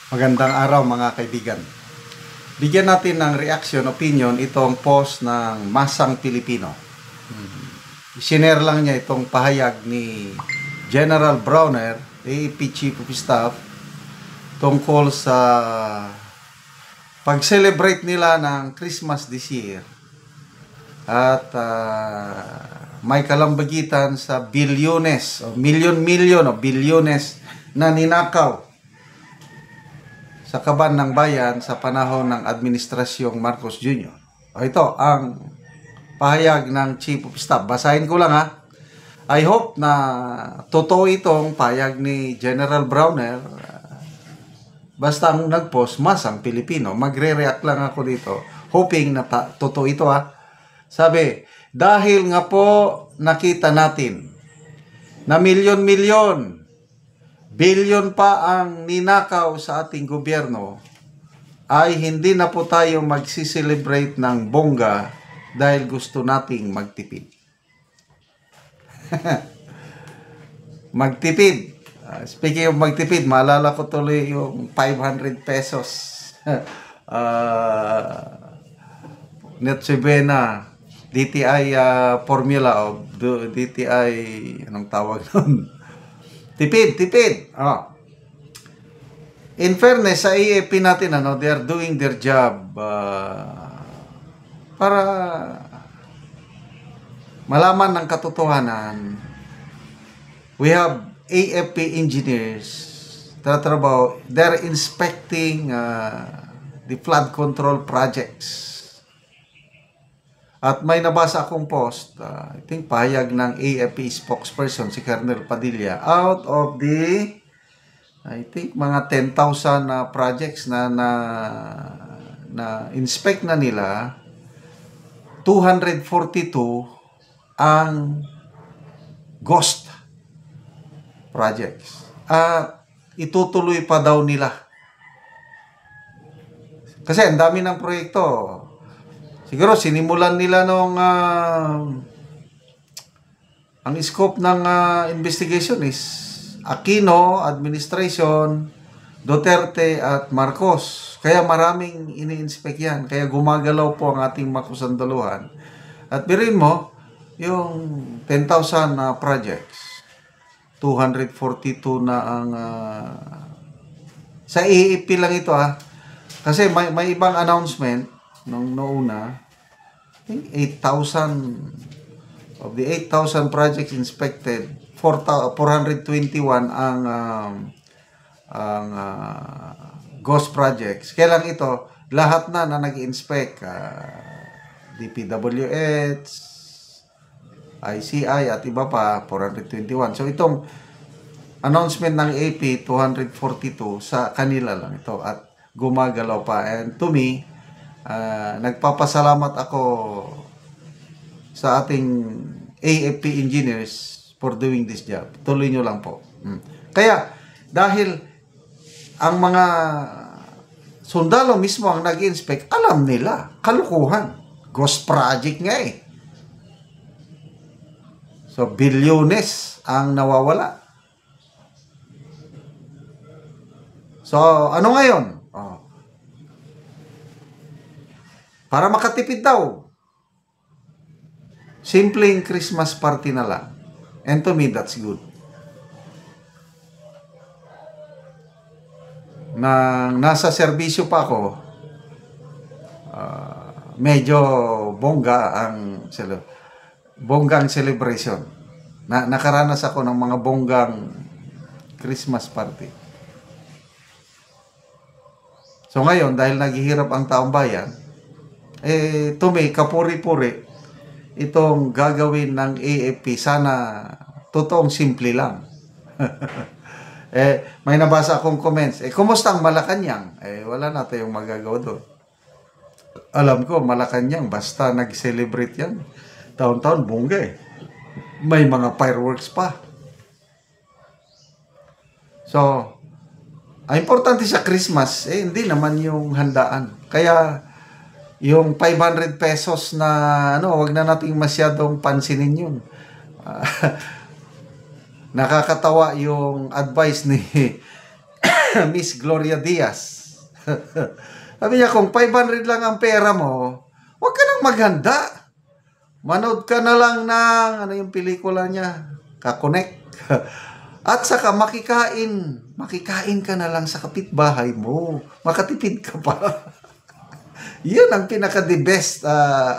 Magandang araw mga kaibigan. Bigyan natin ng reaction, opinion itong post ng Masang Pilipino. Sinare lang niya itong pahayag ni General Browner, AFP Chief of Staff, tungkol sa pag-celebrate nila ng Christmas this year. At may kalambagitan sa bilyones, o milyon-milyon o bilyones na ninakaw sa kaban ng bayan sa panahon ng Administrasyong Marcos Jr. Ito ang pahayag ng Chief of Staff. Basahin ko lang ha. I hope na totoo itong pahayag ni General Browner. Basta ang nag-post, Masang Pilipino. Magre-react lang ako dito. Hoping na totoo ito ha. Sabi, dahil nga po nakita natin na milyon-milyon, bilyon pa ang ninakaw sa ating gobyerno, ay hindi na po tayo magsiselebrate ng bongga dahil gusto nating magtipid. Magtipid. Speaking of magtipid, maalala ko tuloy yung 500 pesos. Netsibena, DTI formula o DTI, anong tawag nun? Tipid. In fairness, sa AFP natin, they are doing their job para malaman ng katotohanan. We have AFP engineers tatrabaho. They're inspecting the flood control projects. At may nabasa akong post, I think pahayag ng AFP spokesperson, si Colonel Padilla, out of the, I think mga 10,000 projects na inspect na nila, 242 ang ghost projects. Itutuloy pa daw nila. Kasi ang dami ng proyekto. Siguro sinimulan nila nung ang scope ng investigation is Aquino, administration, Duterte at Marcos. Kaya maraming ini-inspect yan. Kaya gumagalaw po ang ating makusandaluhan. At birin mo, yung 10,000 projects, 242 na ang sa AFP lang ito ha. Kasi may ibang announcement nung nauna, I think 8,000 of the 8,000 projects inspected, 421 ang ghost projects. Kailan ito? Lahat na nag-inspect. DPWH, ICI at iba pa, 421. So itong announcement ng AP, 242 sa kanila lang ito at gumagalaw pa. And to me, nagpapasalamat ako sa ating AFP engineers for doing this job. Tuloy nyo lang po. Kaya, dahil ang mga sundalo mismo ang nag-inspect, alam nila, kalukuhan. Ghost project nga eh. So, bilyones ang nawawala. So, ano ngayon? Para makatipid daw. Simpleng Christmas party na lang. And to me, that's good. Nang nasa serbisyo pa ako, medyo bonggang celebration. Nakaranas ako ng mga bonggang Christmas party. So ngayon, dahil naghihirap ang taong bayan, to me, kapuri-puri, itong gagawin ng AFP, sana totoong simple lang. May nabasa akong comments, kumusta ang Malacanang? Wala na tayong magagawa doon. Alam ko, Malacanang, basta nag-celebrate yan. Taon-taon, bongga eh. May mga fireworks pa. So, ang importante sa Christmas, hindi naman yung handaan. Kaya, yung 500 pesos na, wag na nating masyadong pansinin yun. Nakakatawa yung advice ni Miss Gloria Diaz. Sabi niya, kung 500 lang ang pera mo, huwag ka nang maghanda. Manood ka na lang ng, ano yung pelikula niya? Kakonek. At saka makikain. Makikain ka na lang sa kapitbahay mo. Makatipid ka pa. Yan ang pinaka-the best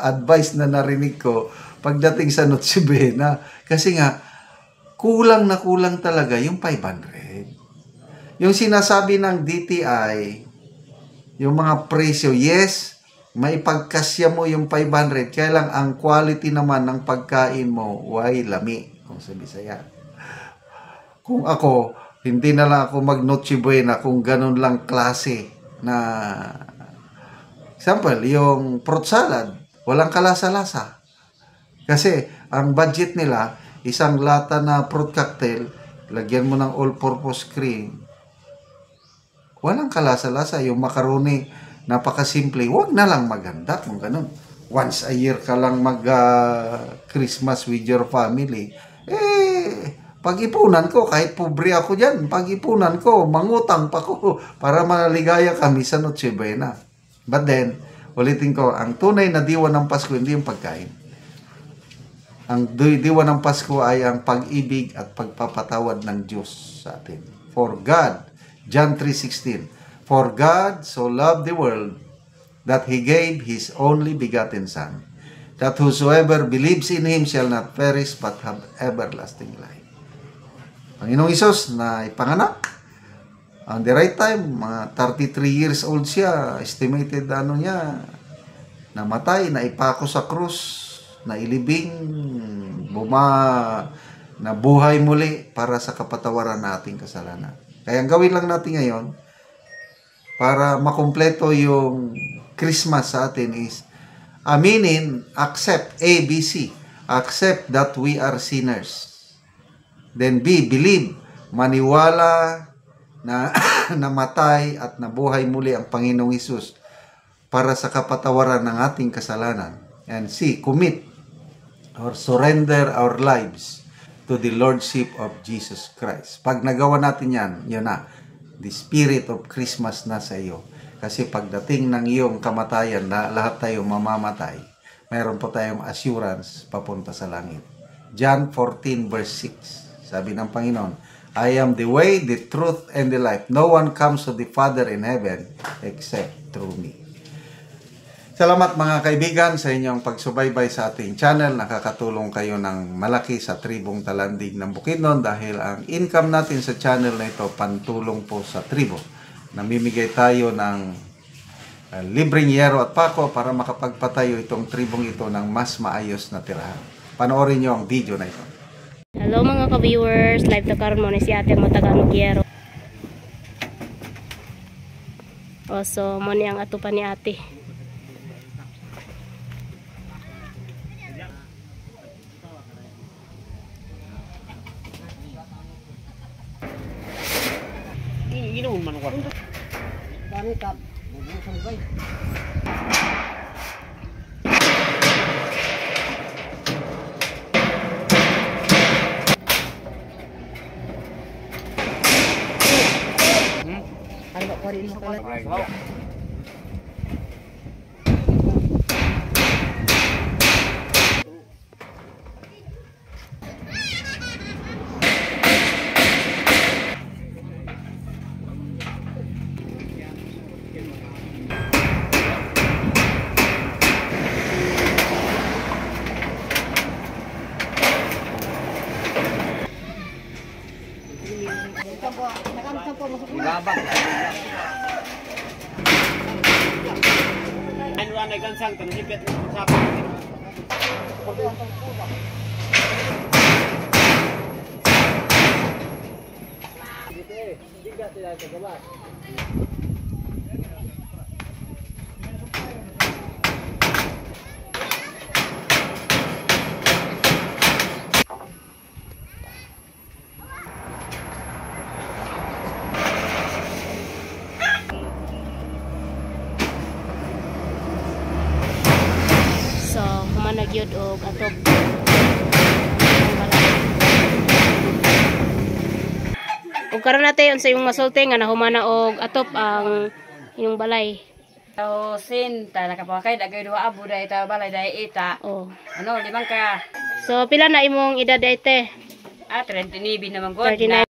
advice na narinig ko pagdating sa Noche Buena. Kasi nga, kulang na kulang talaga yung 500. Yung sinasabi ng DTI, yung mga presyo, yes, may pagkasya mo yung 500, kaya lang ang quality naman ng pagkain mo, way lami, kung sa Bisaya. Kung ako, hindi na lang ako mag-Noche Buena kung ganun lang klase na, example, yung fruit salad, walang kalasa-lasa. Kasi, ang budget nila, isang lata na fruit cocktail, lagyan mo ng all-purpose cream, walang kalasa-lasa. Yung macaroni, napakasimple. Huwag na lang maghanda kung ganun. Once a year ka lang mag-Christmas with your family. Pag-ipunan ko, kahit pobre ako dyan, pag-ipunan ko, mangutang pa ko para maligaya kami sa Noche Buena. But then, ulitin ko, ang tunay na diwa ng Pasko, hindi yung pagkain. Ang diwa ng Pasko ay ang pag-ibig at pagpapatawad ng Diyos sa atin. For God, John 3:16, for God so loved the world that He gave His only begotten Son, that whosoever believes in Him shall not perish but have everlasting life. Panginoong Isus na ipanganak, on the right time, mga 33 years old siya, estimated niya, namatay, naipako sa krus, nailibing, nabuhay muli para sa kapatawaran na ating kasalanan. Kaya ang gawin lang natin ngayon, para makumpleto yung Christmas sa atin is, aminin, accept, A, B, C. Accept that we are sinners. Then B, believe, maniwala na namatay at nabuhay muli ang Panginoong Hesus para sa kapatawaran ng ating kasalanan. And C, commit or surrender our lives to the Lordship of Jesus Christ. Pag nagawa natin yan, yun na, the spirit of Christmas na sa iyo. Kasi pagdating ng iyong kamatayan, na lahat tayo mamamatay, mayroon po tayong assurance papunta sa langit. John 14 verse 6, sabi ng Panginoon, I am the way, the truth, and the life. No one comes to the Father in heaven except through me. Salamat mga kaibigan sa inyong pagsubaybay sa ating channel. Nakakatulong kayo ng malaki sa tribong Talandig ng Bukidnon dahil ang income natin sa channel na ito pantulong po sa tribo. Namimigay tayo ng libreng yero at pako para makapagpatayo itong tribong ito ng mas maayos na tirahan. Panoorin nyo ang video na ito. Hello mga ka-viewers, live to karon mo ni si Ate Matagalog Yero. So mo ni ang atupan ni Ate. Ginoon man ko. Dani kap, bubusan bay. Ano ko rin mo pala. Ibabak. Ano ang nagansang tanipit sa Nagyod og atop. Ug karon natin unsa yung masulti nga nahumana og atop ang inyong balay. Tao sin ta nakapakay dagay duha abo dai ta balay dai ita. Oh. Ano limang ka So pila na imong edad ite? 39 naman gud. 39.